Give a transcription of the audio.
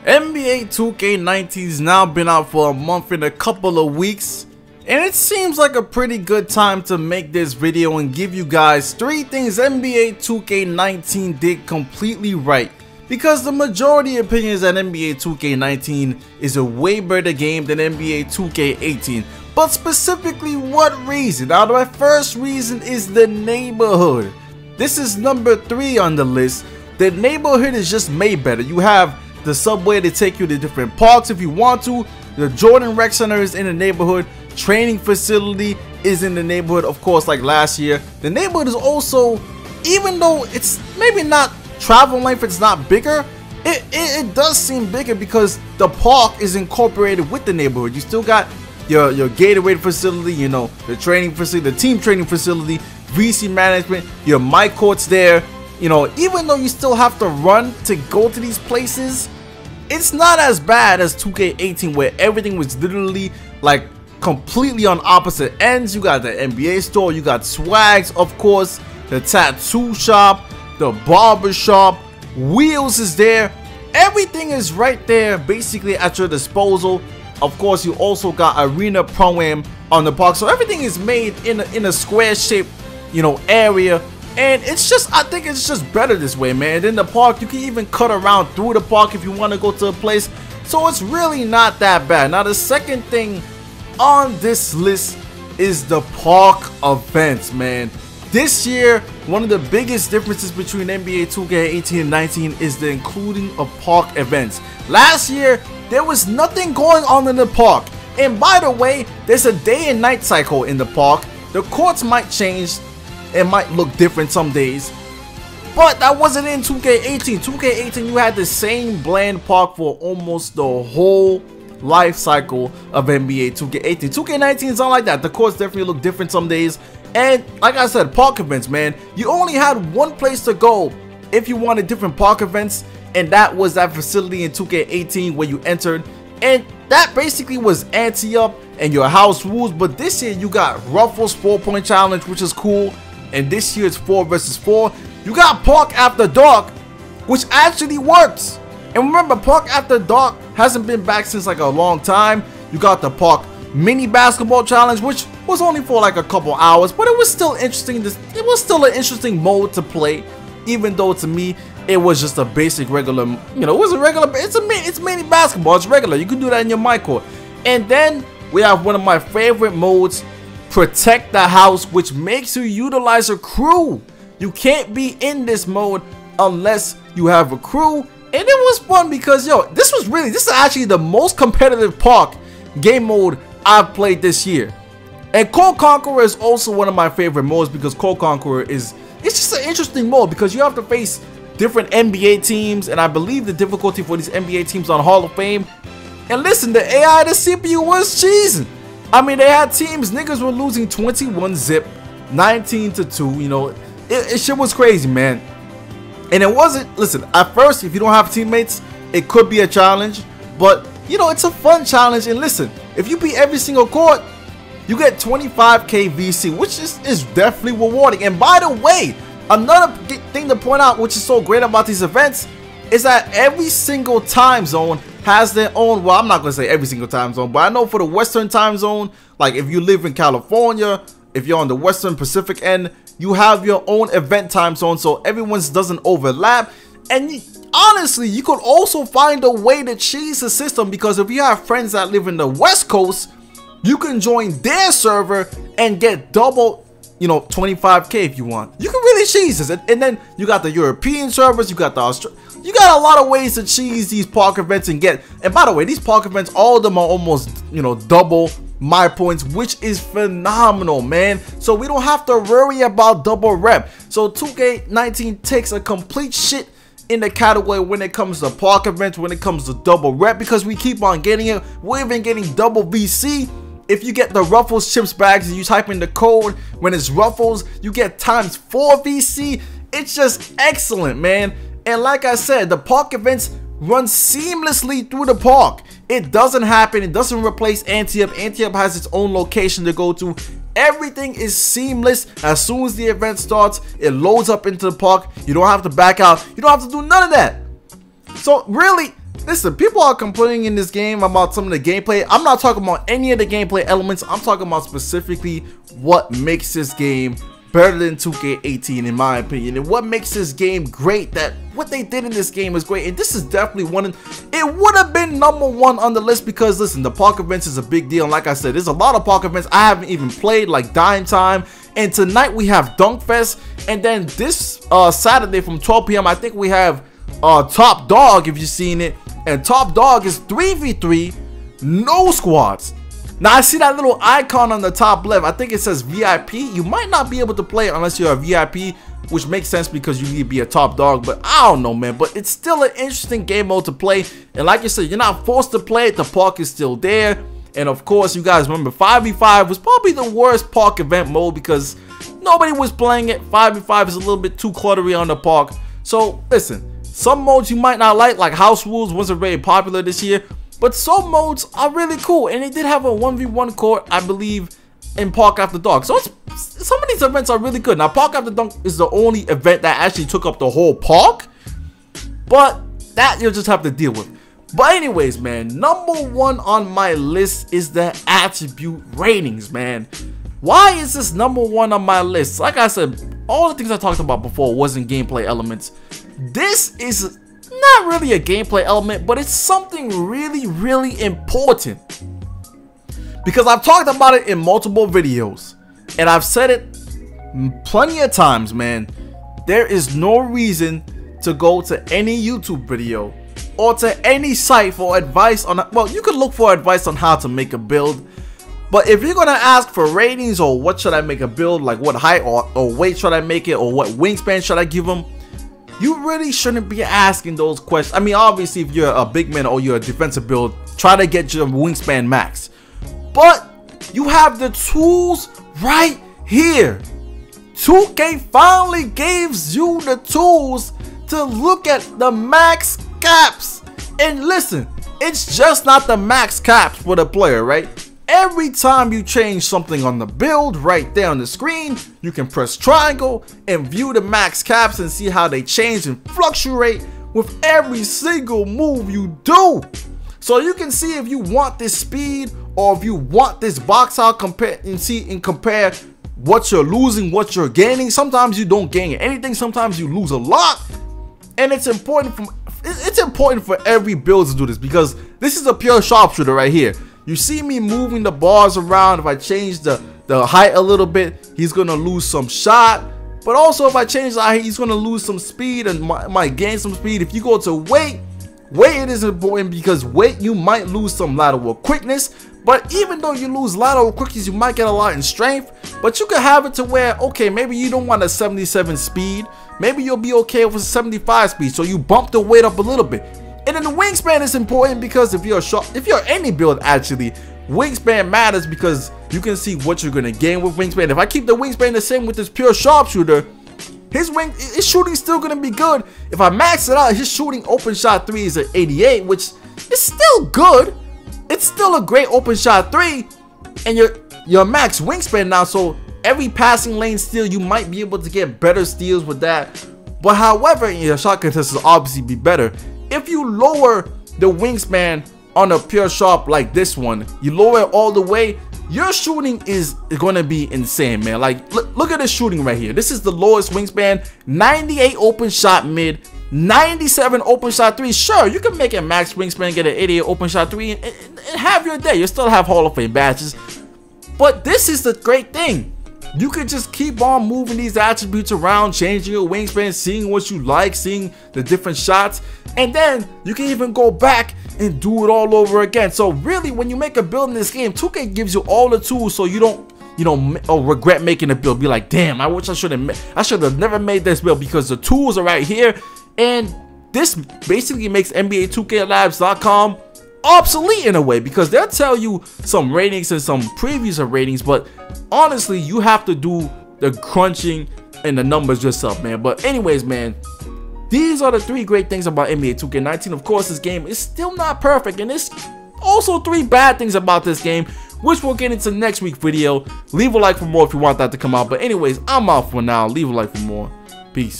NBA 2K19's now been out for a month and a couple of weeks, and it seems like a pretty good time to make this video and give you guys 3 things NBA 2K19 did completely right. Because the majority opinions that NBA 2K19 is a way better game than NBA 2K18. But specifically what reason? Now my first reason is the neighborhood. This is number 3 on the list. The neighborhood is just made better. You have the subway to take you to different parks if you want to. The Jordan Rec Center is in the neighborhood. Training facility is in the neighborhood, of course, like last year. The neighborhood is also, even though it's maybe not travel length, it's not bigger, it does seem bigger because the park is incorporated with the neighborhood. You still got your Gatorade facility, you know, the training facility, the team training facility, VC management, your mic courts there. You know, even though you still have to run to go to these places, it's not as bad as 2K18 where everything was literally like completely on opposite ends. You got the NBA store, you got swags, of course, the tattoo shop, the barber shop, wheels is there. Everything is right there basically at your disposal. Of course, you also got arena pro-am on the park, so everything is made in a square shaped, you know, area. And it's just, I think it's just better this way, man. In the park, you can even cut around through the park if you want to go to a place. So it's really not that bad. Now, the second thing on this list is the park events, man. This year, one of the biggest differences between NBA 2K18 and 19 is the including of park events. Last year, there was nothing going on in the park. And by the way, there's a day and night cycle in the park. The courts might change. It might look different some days, but that wasn't in 2K18. 2K18, you had the same bland park for almost the whole life cycle of NBA 2K18. 2K19 is not like that. The courts definitely look different some days. And like I said, park events, man, you only had one place to go if you wanted different park events, and that was that facility in 2K18 where you entered, and that basically was ante-up and your house rules. But this year you got Ruffles 4-point challenge, which is cool. And this year it's 4 versus 4. You got Park After Dark, which actually works. And remember, Park After Dark hasn't been back since like a long time. You got the Park Mini Basketball Challenge, which was only for like a couple hours, but it was still interesting. It was still an interesting mode to play, even though to me it was just a basic regular. You know, it was a regular. It's mini basketball. It's regular. You can do that in your mic court. And then we have one of my favorite modes, Protect the House, which makes you utilize a crew. You can't be in this mode unless you have a crew. And it was fun because, yo, this is actually the most competitive park game mode I've played this year. And Cold Conqueror is also one of my favorite modes because Cold Conqueror it's just an interesting mode because you have to face different NBA teams, and I believe the difficulty for these NBA teams on Hall of Fame. And listen, the AI, the CPU was cheesing. I mean, they had teams, niggas were losing 21-zip, 19-2, you know, it shit was crazy, man. And it wasn't, listen, at first, if you don't have teammates, it could be a challenge, but, you know, it's a fun challenge. And listen, if you beat every single court, you get 25k VC, which is definitely rewarding. And by the way, another thing to point out, which is so great about these events, is that every single time zone has their own, well, I'm not going to say every single time zone, but I know for the Western time zone, like if you live in California, if you're on the Western Pacific end, you have your own event time zone, so everyone's doesn't overlap. And honestly, you could also find a way to cheese the system, because if you have friends that live in the West Coast, you can join their server and get double, you know, 25k if you want. You can really cheese this. And then you got the European servers, you got the you got a lot of ways to cheese these park events and get. And by the way, these park events, all of them are almost, you know, double my points, which is phenomenal, man. So we don't have to worry about double rep. So 2K19 takes a complete shit in the category when it comes to park events, when it comes to double rep, because we keep on getting it. We're even getting double VC. If you get the Ruffles chips bags and you type in the code when it's Ruffles, you get times 4 VC. It's just excellent, man. And like I said, the park events run seamlessly through the park. It doesn't happen. It doesn't replace ante-up. Ante-up has its own location to go to. Everything is seamless. As soon as the event starts, it loads up into the park. You don't have to back out. You don't have to do none of that. So really, listen, people are complaining in this game about some of the gameplay. I'm not talking about any of the gameplay elements. I'm talking about specifically what makes this game better than 2K18 in my opinion, and what makes this game great. That what they did in this game is great, and this is definitely it would have been #1 on the list because listen, the park events is a big deal, and like I said, there's a lot of park events I haven't even played, like Dime Time, and tonight we have Dunk Fest, and then this Saturday from 12 p.m. I think we have Top Dog, if you've seen it, and Top Dog is 3v3, no squads. Now I see that little icon on the top left, I think it says VIP. You might not be able to play it unless you're a VIP, which makes sense because you need to be a top dog, but I don't know, man. But it's still an interesting game mode to play, and like I said, you're not forced to play it. The park is still there, and of course you guys remember 5v5 was probably the worst park event mode because nobody was playing it. 5v5 is a little bit too cluttery on the park. So listen, some modes you might not like House Rules wasn't very popular this year, but some modes are really cool, and they did have a 1v1 court, I believe, in Park After Dark. So some of these events are really good. Now, Park After Dark is the only event that actually took up the whole park, but that you'll just have to deal with. But anyways, man, #1 on my list is the attribute ratings, man. Why is this #1 on my list? Like I said, all the things I talked about before wasn't gameplay elements. This is not really a gameplay element, but it's something really important, because I've talked about it in multiple videos, and I've said it plenty of times, man. There is no reason to go to any YouTube video or to any site for advice on, well, you could look for advice on how to make a build, but if you're gonna ask for ratings or what should I make a build, like what height or weight should I make it, or what wingspan should I give them, you really shouldn't be asking those questions. I mean, obviously, if you're a big man or you're a defensive build, try to get your wingspan max. But you have the tools right here. 2K finally gives you the tools to look at the max caps. And listen, it's just not the max caps for the player, right? Every time you change something on the build, right there on the screen, you can press triangle and view the max caps and see how they change and fluctuate with every single move you do. So you can see if you want this speed or if you want this box out, compare what you're losing, what you're gaining. Sometimes you don't gain anything, sometimes you lose a lot. And it's important for every build to do this, because this is a pure sharpshooter right here. You see me moving the bars around. If I change the height a little bit, he's gonna lose some shot. But also if I change the height, he's gonna lose some speed and might gain some speed. If you go to weight it is important, because weight you might lose some lateral quickness. But even though you lose lateral quickness, you might get a lot in strength. But you can have it to where, okay, maybe you don't want a 77 speed. Maybe you'll be okay with a 75 speed. So you bump the weight up a little bit. And then the wingspan is important, because if you're any build actually, wingspan matters, because you can see what you're gonna gain with wingspan. If I keep the wingspan the same with this pure sharpshooter, his shooting's still gonna be good. If I max it out, his shooting open shot 3 is at 88, which is still good. It's still a great open shot 3, and your max wingspan now, so every passing lane steal you might be able to get better steals with that. But however, your shot contest will obviously be better. If you lower the wingspan on a pure sharp like this one, you lower it all the way, your shooting is going to be insane, man. Like, look at this shooting right here. This is the lowest wingspan, 98 open shot mid, 97 open shot 3. Sure, you can make a max wingspan, get an 88 open shot 3, and have your day. You still have Hall of Fame badges. But this is the great thing. You can just keep on moving these attributes around, changing your wingspan, seeing what you like, seeing the different shots, and then you can even go back and do it all over again. So really, when you make a build in this game, 2K gives you all the tools, so you don't, regret making a build. Be like, damn, I wish I should have never made this build, because the tools are right here. And this basically makes NBA 2KLabs.com obsolete in a way, because they'll tell you some ratings and some previews of ratings, but honestly, you have to do the crunching and the numbers yourself, man. But anyways, man, these are the 3 great things about NBA 2K19. Of course, this game is still not perfect, and there's also 3 bad things about this game, which we'll get into next week's video. Leave a like for more if you want that to come out. But anyways, I'm out for now. Leave a like for more. Peace.